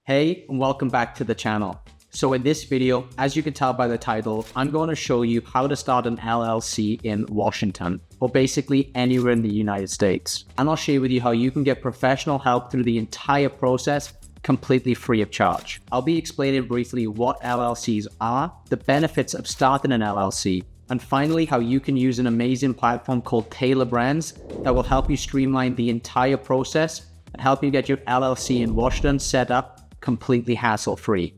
Hey, and welcome back to the channel. So in this video, as you can tell by the title, I'm going to show you how to start an LLC in Washington, or basically anywhere in the United States. And I'll share with you how you can get professional help through the entire process completely free of charge. I'll be explaining briefly what LLCs are, the benefits of starting an LLC, and finally how you can use an amazing platform called Tailor Brands that will help you streamline the entire process and help you get your LLC in Washington set up completely hassle-free.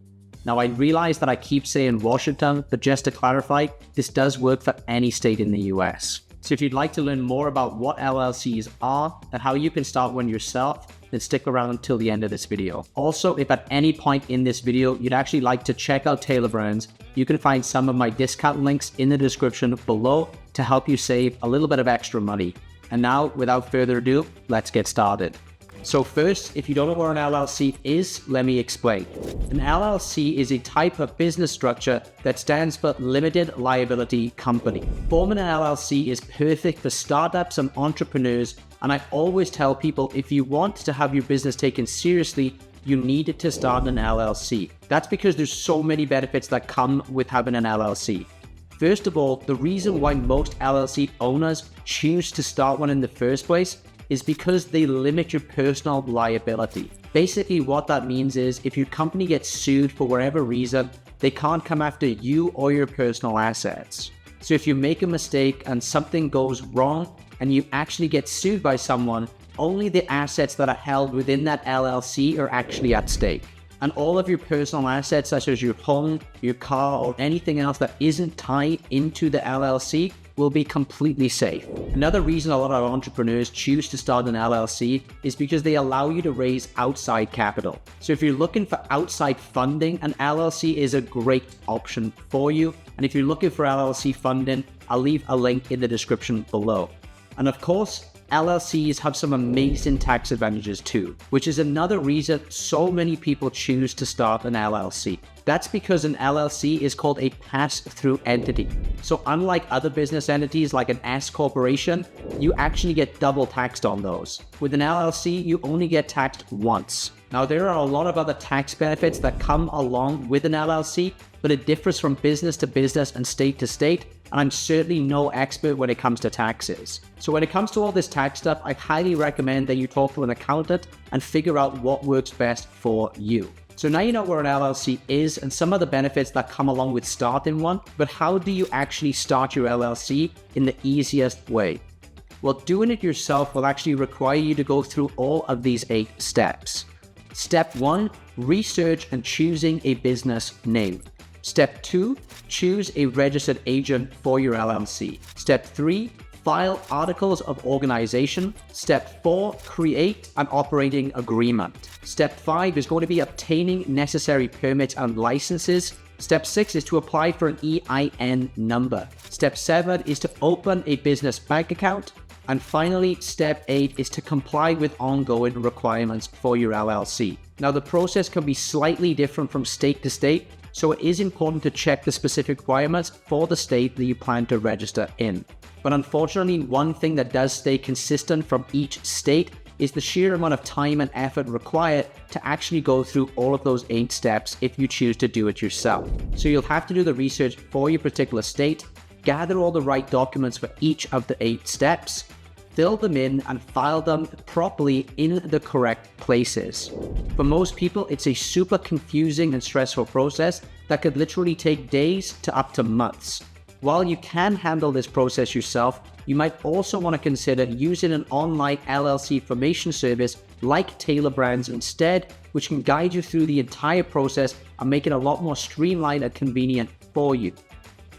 Now, I realize that I keep saying Washington, but just to clarify, this does work for any state in the US. So if you'd like to learn more about what LLCs are and how you can start one yourself, then stick around until the end of this video. Also, if at any point in this video you'd actually like to check out Tailor Brands, you can find some of my discount links in the description below to help you save a little bit of extra money. And now, without further ado, let's get started. So first, if you don't know what an LLC is, let me explain. An LLC is a type of business structure that stands for Limited Liability Company. Forming an LLC is perfect for startups and entrepreneurs, and I always tell people if you want to have your business taken seriously, you need to start an LLC. That's because there's so many benefits that come with having an LLC. First of all, the reason why most LLC owners choose to start one in the first place is because they limit your personal liability. Basically, what that means is if your company gets sued for whatever reason, they can't come after you or your personal assets. So if you make a mistake and something goes wrong and you actually get sued by someone, only the assets that are held within that LLC are actually at stake. And all of your personal assets, such as your home, your car, or anything else that isn't tied into the LLC, will be completely safe. Another reason a lot of entrepreneurs choose to start an LLC is because they allow you to raise outside capital. So if you're looking for outside funding, an LLC is a great option for you. And if you're looking for LLC funding, I'll leave a link in the description below. And of course, LLCs have some amazing tax advantages too, which is another reason so many people choose to start an LLC. That's because an LLC is called a pass-through entity. So unlike other business entities like an S corporation, you actually get double taxed on those. With an LLC, you only get taxed once. Now, there are a lot of other tax benefits that come along with an LLC, but it differs from business to business and state to state, and I'm certainly no expert when it comes to taxes. So when it comes to all this tax stuff, I highly recommend that you talk to an accountant and figure out what works best for you. So now you know what an LLC is and some of the benefits that come along with starting one, but how do you actually start your LLC in the easiest way? Well, doing it yourself will actually require you to go through all of these 8 steps. Step 1, research and choosing a business name. Step 2, choose a registered agent for your LLC. Step 3, file articles of organization. Step 4, create an operating agreement. Step 5 is going to be obtaining necessary permits and licenses. Step 6 is to apply for an EIN number. Step 7 is to open a business bank account. And finally, step 8 is to comply with ongoing requirements for your LLC. Now, the process can be slightly different from state to state, so it is important to check the specific requirements for the state that you plan to register in. But unfortunately, one thing that does stay consistent from each state is the sheer amount of time and effort required to actually go through all of those 8 steps if you choose to do it yourself. So you'll have to do the research for your particular state, gather all the right documents for each of the 8 steps, fill them in and file them properly in the correct places. For most people, it's a super confusing and stressful process that could literally take days to up to months. While you can handle this process yourself, you might also want to consider using an online LLC formation service like Tailor Brands instead, which can guide you through the entire process and make it a lot more streamlined and convenient for you.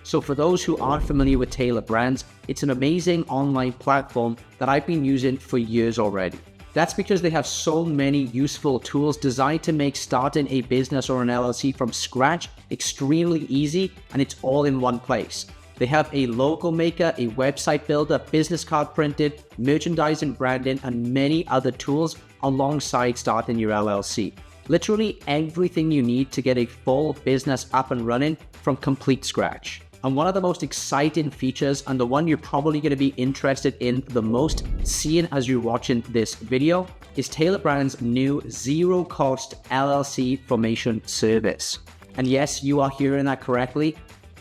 So for those who aren't familiar with Tailor Brands, it's an amazing online platform that I've been using for years already. That's because they have so many useful tools designed to make starting a business or an LLC from scratch extremely easy, and it's all in one place. They have a logo maker, a website builder, business card printed, merchandising, branding, and many other tools alongside starting your LLC. Literally everything you need to get a full business up and running from complete scratch. And one of the most exciting features, and the one you're probably going to be interested in the most, seeing as you're watching this video, is Tailor Brands' new zero-cost LLC formation service. And yes, you are hearing that correctly.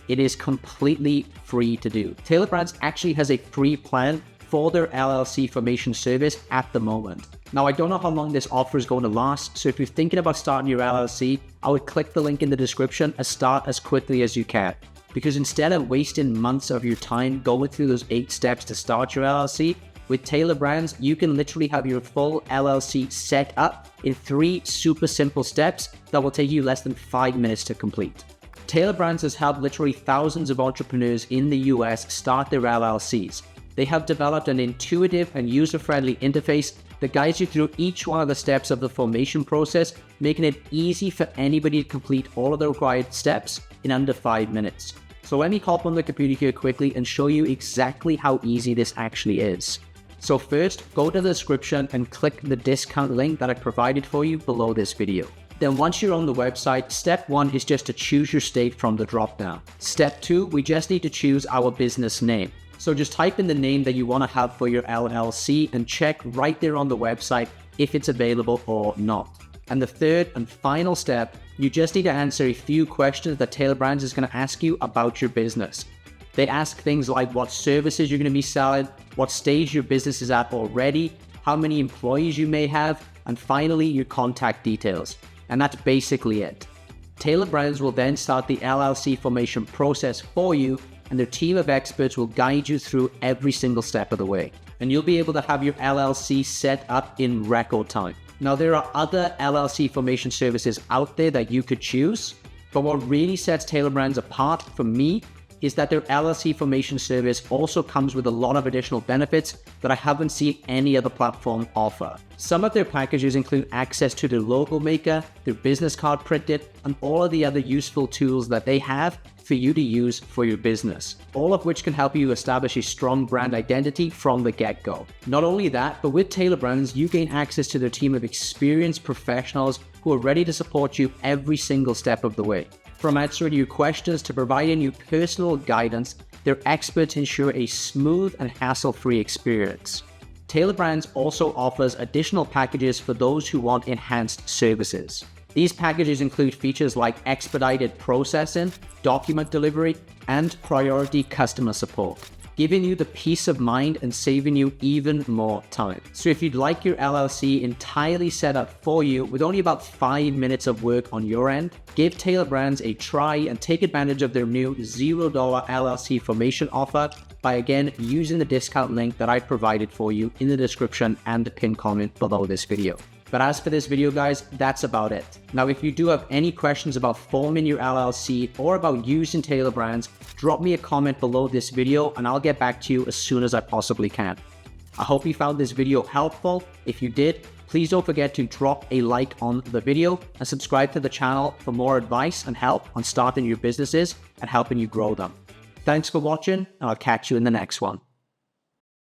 It is completely free to do. Tailor Brands actually has a free plan for their LLC formation service at the moment. Now, I don't know how long this offer is going to last, so if you're thinking about starting your LLC, I would click the link in the description and start as quickly as you can. Because instead of wasting months of your time going through those 8 steps to start your LLC, with Tailor Brands, you can literally have your full LLC set up in 3 super simple steps that will take you less than 5 minutes to complete. Tailor Brands has helped literally thousands of entrepreneurs in the US start their LLCs. They have developed an intuitive and user-friendly interface that guides you through each one of the steps of the formation process, making it easy for anybody to complete all of the required steps in under 5 minutes. So let me hop on the computer here quickly and show you exactly how easy this actually is. So first, go to the description and click the discount link that I provided for you below this video. Then once you're on the website, step 1 is just to choose your state from the drop-down. Step 2, we just need to choose our business name. So just type in the name that you want to have for your LLC and check right there on the website if it's available or not. And the third and final step, you just need to answer a few questions that Tailor Brands is going to ask you about your business. They ask things like what services you're going to be selling, what stage your business is at already, how many employees you may have, and finally your contact details. And that's basically it. Tailor Brands will then start the LLC formation process for you, and their team of experts will guide you through every single step of the way. And you'll be able to have your LLC set up in record time. Now, there are other LLC formation services out there that you could choose, but what really sets Tailor Brands apart for me is that their LLC formation service also comes with a lot of additional benefits that I haven't seen any other platform offer. Some of their packages include access to their logo maker, their business card printed, and all of the other useful tools that they have for you to use for your business, all of which can help you establish a strong brand identity from the get-go. Not only that, but with Tailor Brands, you gain access to their team of experienced professionals who are ready to support you every single step of the way. From answering your questions to providing you personal guidance, their experts ensure a smooth and hassle-free experience. Tailor Brands also offers additional packages for those who want enhanced services. These packages include features like expedited processing, document delivery, and priority customer support, giving you the peace of mind and saving you even more time. So if you'd like your LLC entirely set up for you with only about 5 minutes of work on your end, give Tailor Brands a try and take advantage of their new $0 LLC formation offer by again using the discount link that I provided for you in the description and the pinned comment below this video. But as for this video, guys, that's about it. Now, if you do have any questions about forming your LLC or about using Tailor Brands, drop me a comment below this video and I'll get back to you as soon as I possibly can. I hope you found this video helpful. If you did, please don't forget to drop a like on the video and subscribe to the channel for more advice and help on starting your businesses and helping you grow them. Thanks for watching, and I'll catch you in the next one.